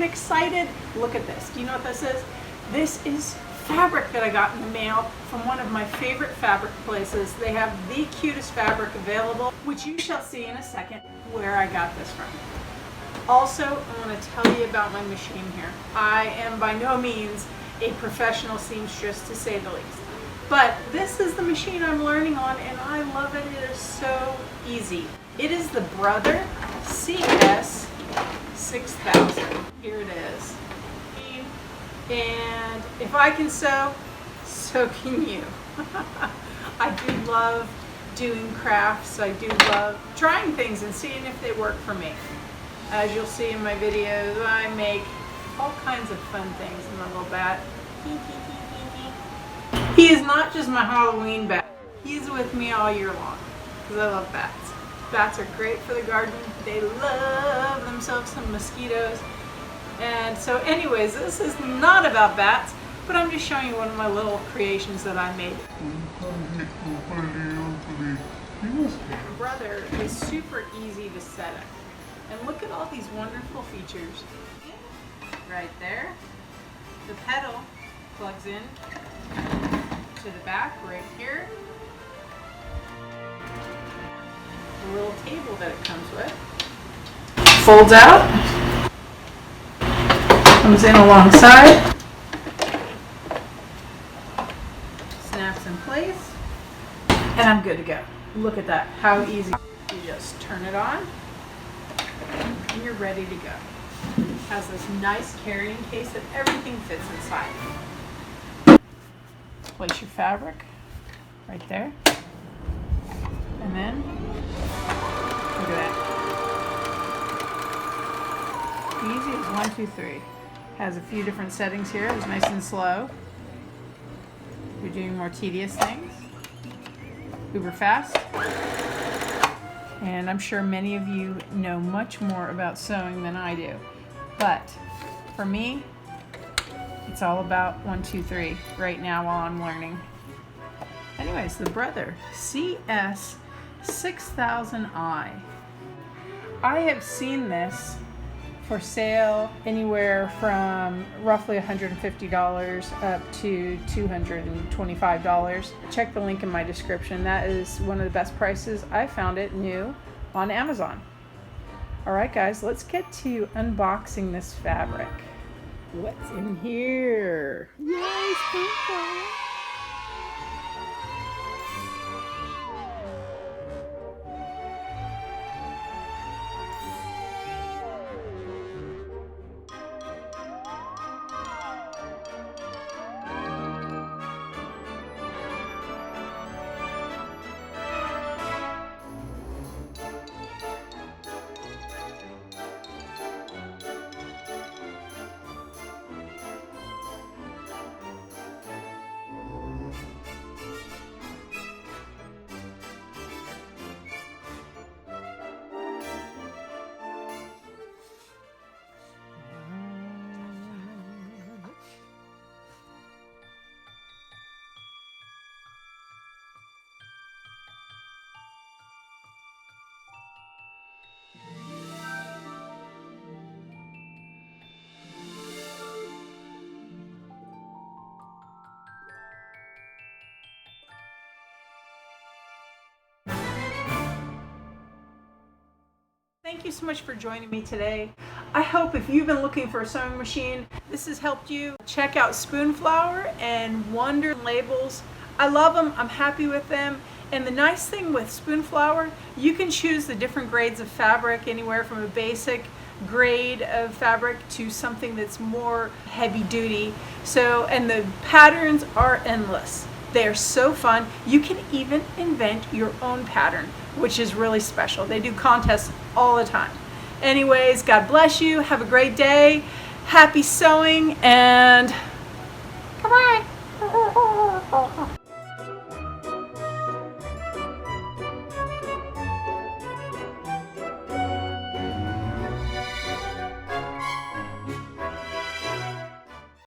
excited. Look at this. Do you know what this is? This is fabric that I got in the mail from one of my favorite fabric places. They have the cutest fabric available, which you shall see in a second where I got this from. Also, I want to tell you about my machine here. I am by no means a professional seamstress, to say the least. But this is the machine I'm learning on, and I love it. It is so easy. It is the Brother CS 6000. Here it is. And if I can sew, so can you. I do love doing crafts. I do love trying things and seeing if they work for me. As you'll see in my videos, I make all kinds of fun things in my little bat. He is not just my Halloween bat. He's with me all year long because I love bats. Bats are great for the garden. They love themselves some mosquitoes. And so anyways, this is not about bats, but I'm just showing you one of my little creations that I made. Brother is super easy to set up. And look at all these wonderful features. Right there. The pedal plugs in to the back right here. The little table that it comes with. Folds out. Comes in alongside. Snaps in place. And I'm good to go. Look at that. How easy. You just turn it on. And you're ready to go. It has this nice carrying case that everything fits inside. Place your fabric right there. And then, look at that. Easy as 1, 2, 3. Has a few different settings here. It's nice and slow. You're doing more tedious things. Uber fast. And I'm sure many of you know much more about sewing than I do. But for me, it's all about 1, 2, 3 right now while I'm learning. Anyways, the Brother CS 6000i. I have seen this for sale anywhere from roughly $150 up to $225. Check the link in my description. That is one of the best prices. I found it new on Amazon. Alright guys, let's get to unboxing this fabric. What's in here? Yay, Spoonflower! Thank you so much for joining me today. I hope if you've been looking for a sewing machine, this has helped you. Check out Spoonflower and Wunder Labels. I love them. I'm happy with them. And the nice thing with Spoonflower, you can choose the different grades of fabric, anywhere from a basic grade of fabric to something that's more heavy duty. And the patterns are endless. They are so fun. You can even invent your own pattern, which is really special. They do contests all the time. Anyways, God bless you. Have a great day. Happy sewing and goodbye.